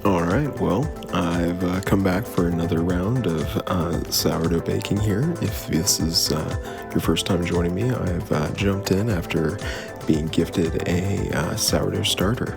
All right, well, I've come back for another round of sourdough baking here. If this is your first time joining me, I've jumped in after being gifted a sourdough starter.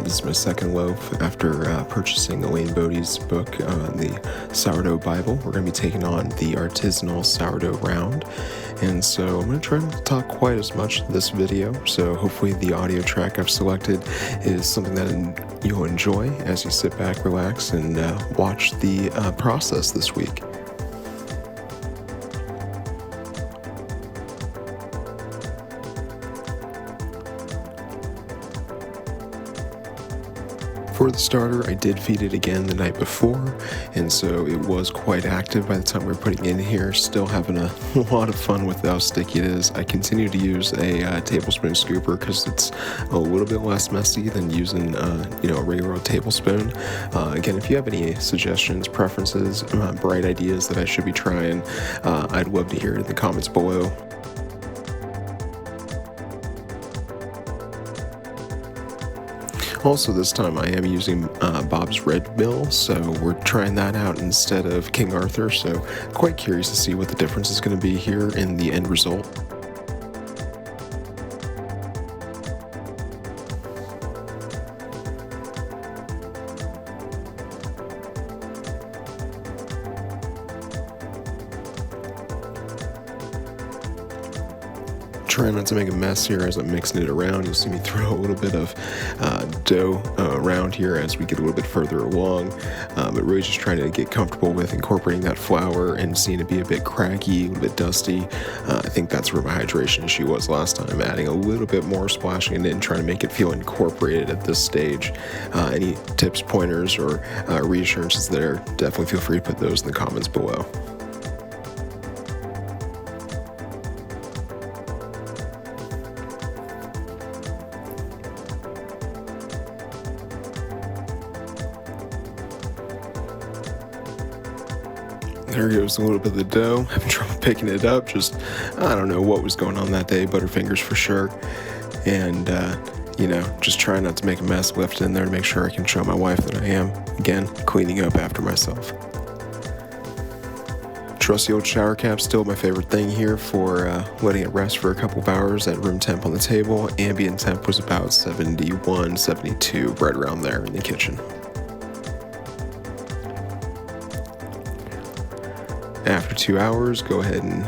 This is my second loaf after purchasing Elaine Boddy's book, the Sourdough Bible. We're going to be taking on the Artisanal Sourdough Round. And so I'm going to try not to talk quite as much in this video, so hopefully the audio track I've selected is something that you'll enjoy as you sit back, relax, and watch the process this week. For the starter, I did feed it again the night before, and so it was quite active by the time we were putting it in here. Still having a lot of fun with how sticky it is. I continue to use a tablespoon scooper because it's a little bit less messy than using a regular tablespoon. Again, if you have any suggestions, preferences, bright ideas that I should be trying, I'd love to hear it in the comments below. Also, this time I am using Bob's Red Mill, so we're trying that out instead of King Arthur, so quite curious to see what the difference is going to be here in the end result. Try not to make a mess here as I'm mixing it around. You'll see me throw a little bit of dough around here as we get a little bit further along, but really just trying to get comfortable with incorporating that flour and seeing it be a bit craggy, a little bit dusty. I think that's where my hydration issue was last time, adding a little bit more, splashing it in, trying to make it feel incorporated at this stage. Any tips, pointers, or reassurances there, definitely feel free to put those in the comments below. There goes a little bit of the dough. Having trouble picking it up. I don't know what was going on that day. Butterfingers for sure. And, just trying not to make a mess. Left it in there to make sure I can show my wife that I am, again, cleaning up after myself. Trusty old shower cap, still my favorite thing here for letting it rest for a couple of hours at room temp on the table. Ambient temp was about 71, 72, right around there in the kitchen. After 2 hours, go ahead and,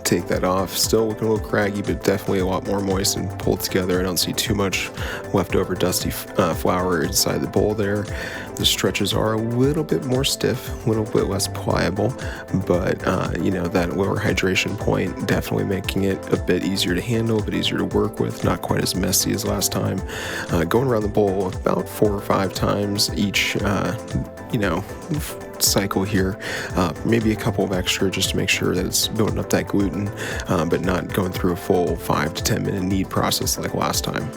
take that off. Still looking a little craggy, but definitely a lot more moist and pulled together. I don't see too much leftover dusty flour inside the bowl there. The stretches are a little bit more stiff, a little bit less pliable, but, that lower hydration point definitely making it a bit easier to handle, a bit easier to work with, not quite as messy as last time. Going around the bowl about 4 or 5 times each, cycle here, maybe a couple of extra just to make sure that it's building up that gluten, but not going through a full 5 to 10 minute knead process like last time.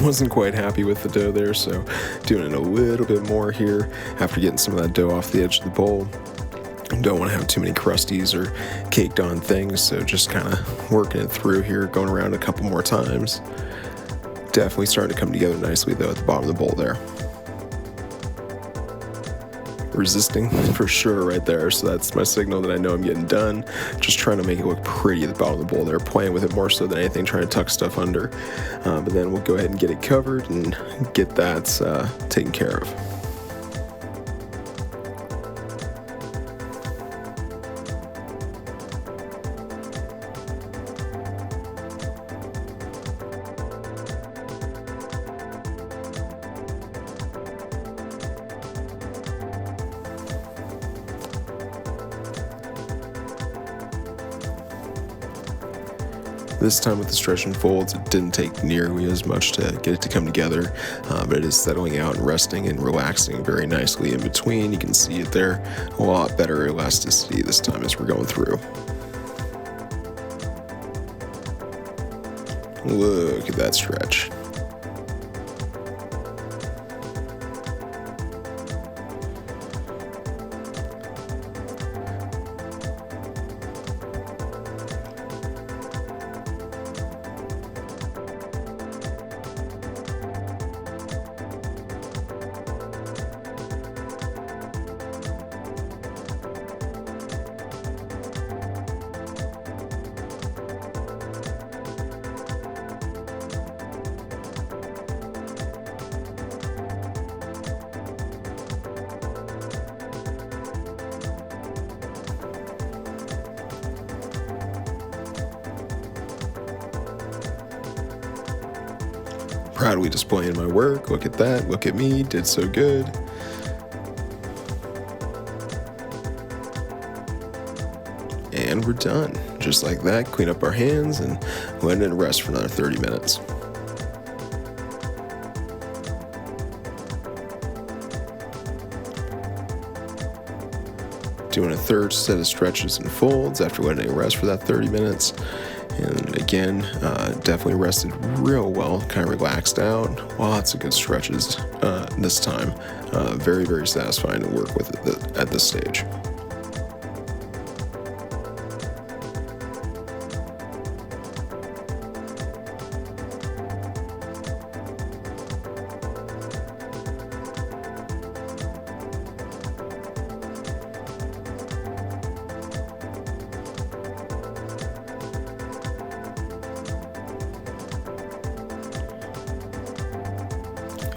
Wasn't quite happy with the dough there, so doing it a little bit more here after getting some of that dough off the edge of the bowl. Don't want to have too many crusties or caked on things, so just kind of working it through here, going around a couple more times. Definitely starting to come together nicely though at the bottom of the bowl there. Resisting for sure right there, so that's my signal that I know I'm getting done. Just trying to make it look pretty at the bottom of the bowl there, playing with it more so than anything, trying to tuck stuff under, but then we'll go ahead and get it covered and get that taken care of. This time with the stretch and folds, it didn't take nearly as much to get it to come together, but it is settling out and resting and relaxing very nicely in between. You can see it there. A lot better elasticity this time as we're going through. Look at that stretch. Proudly displaying my work. Look at that. Look at me. Did so good. And we're done. Just like that. Clean up our hands and let it rest for another 30 minutes. Doing a third set of stretches and folds after letting it rest for that 30 minutes. And again, definitely rested real well, kind of relaxed out. Lots of good stretches this time. Very, very satisfying to work with at this stage.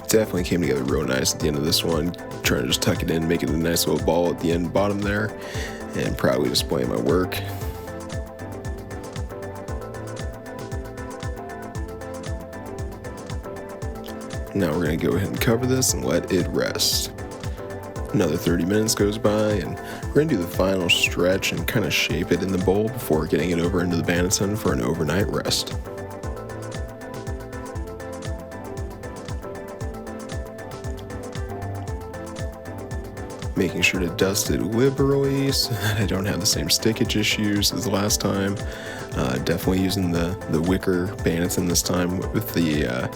Definitely came together real nice at the end of this one. Trying to just tuck it in, make it a nice little ball at the end bottom there, and proudly displaying my work. Now we're going to go ahead and cover this and let it rest. Another 30 minutes goes by, and we're going to do the final stretch and kind of shape it in the bowl before getting it over into the baneton for an overnight rest. Making sure to dust it liberally so that I don't have the same stickage issues as the last time. Definitely using the wicker baneton this time with the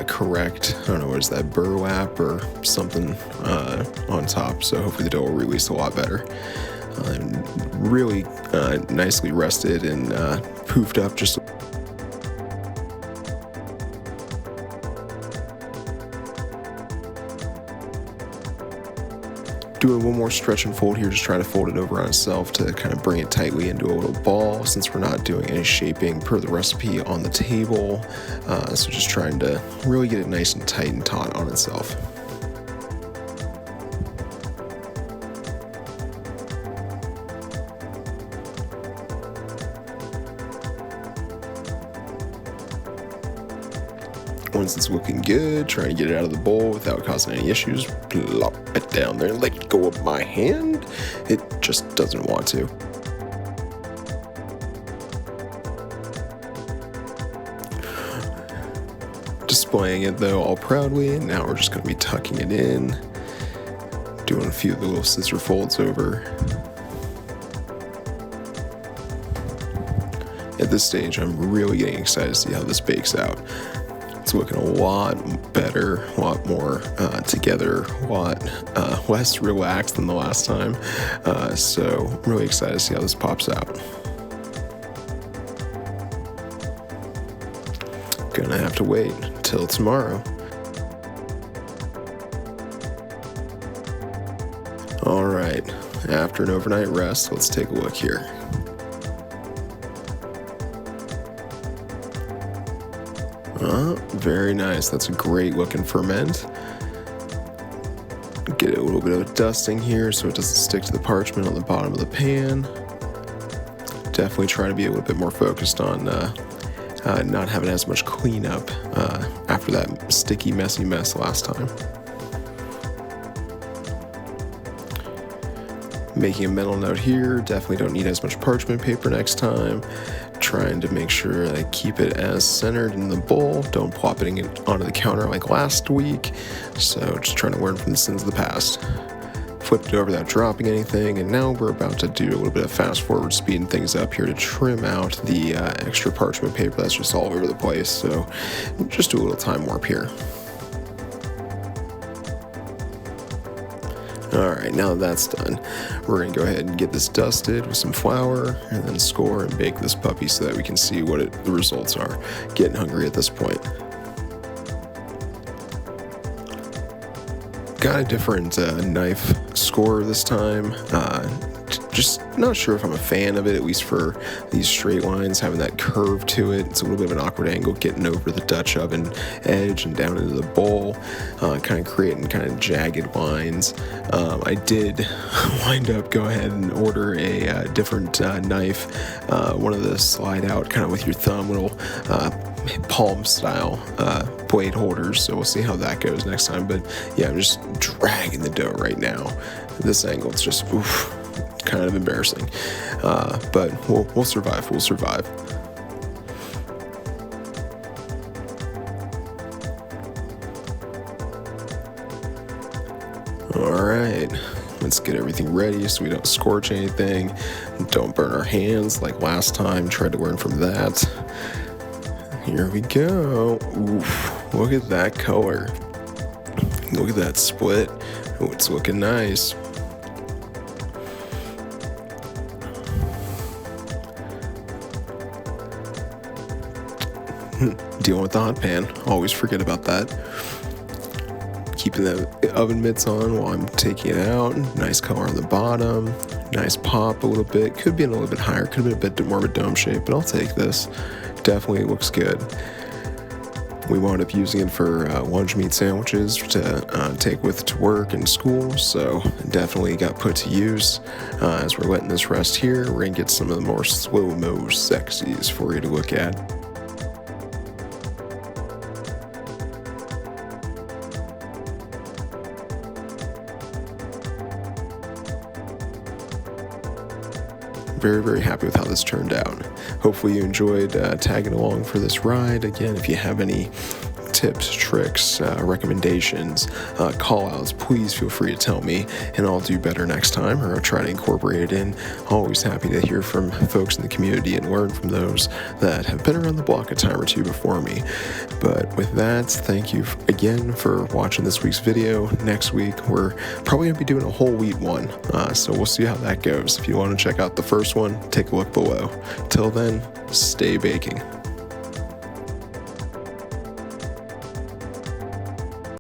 correct, I don't know, what is that, burlap or something on top, so hopefully the dough will release a lot better. Really nicely rested and poofed up just doing one more stretch and fold here, just trying to fold it over on itself to kind of bring it tightly into a little ball since we're not doing any shaping per the recipe on the table. So just trying to really get it nice and tight and taut on itself. Once it's looking good, trying to get it out of the bowl without causing any issues, plop it down there, let go of my hand. It just doesn't want to. Displaying it though all proudly, and now we're just going to be tucking it in, doing a few of the little scissor folds over. At this stage, I'm really getting excited to see how this bakes out. It's looking a lot better, a lot more together, a lot less relaxed than the last time. So I'm really excited to see how this pops out. Gonna have to wait till tomorrow. All right, after an overnight rest, let's take a look here. Very nice. That's a great looking ferment. Get a little bit of a dusting here so it doesn't stick to the parchment on the bottom of the pan. Definitely try to be a little bit more focused on not having as much cleanup after that sticky, messy mess last time. making a mental note here, definitely don't need as much parchment paper next time. Trying to make sure I keep it as centered in the bowl, don't plop it onto the counter like last week. So just trying to learn from the sins of the past. Flipped it over without dropping anything, and now we're about to do a little bit of fast forward, speeding things up here to trim out the extra parchment paper that's just all over the place. So just do a little time warp here. Alright, now that that's done, we're going to go ahead and get this dusted with some flour and then score and bake this puppy so that we can see what the results are. Getting hungry at this point. Got a different knife score this time. Just not sure if I'm a fan of it, at least for these straight lines, having that curve to it. It's a little bit of an awkward angle getting over the Dutch oven edge and down into the bowl, kind of creating kind of jagged lines. I did wind up go ahead and order a different knife, one of the slide out kind of with your thumb, little palm style blade holders, so we'll see how that goes next time. But yeah, I'm just dragging the dough right now. This angle, it's just oof, kind of embarrassing, but we'll survive. We'll survive. All right, let's get everything ready so we don't scorch anything, don't burn our hands like last time. Tried to learn from that. Here we go. Oof, look at that color. Look at that split. Oh, it's looking nice. Dealing with the hot pan. Always forget about that. Keeping the oven mitts on while I'm taking it out. Nice color on the bottom. Nice pop a little bit. Could be a little bit higher. Could have been a bit more of a dome shape, but I'll take this. Definitely looks good. We wound up using it for lunch meat sandwiches to take with to work and school, so definitely got put to use. As we're letting this rest here, we're going to get some of the more slow-mo sexies for you to look at. Very, very happy with how this turned out. Hopefully you enjoyed tagging along for this ride. Again, if you have any tips, tricks, recommendations, call outs, please feel free to tell me, and I'll do better next time, or I'll try to incorporate it in. Always happy to hear from folks in the community and learn from those that have been around the block a time or two before me. But with that, thank you again for watching this week's video. Next week, we're probably going to be doing a whole wheat one, so we'll see how that goes. If you want to check out the first one, take a look below. Till then, stay baking.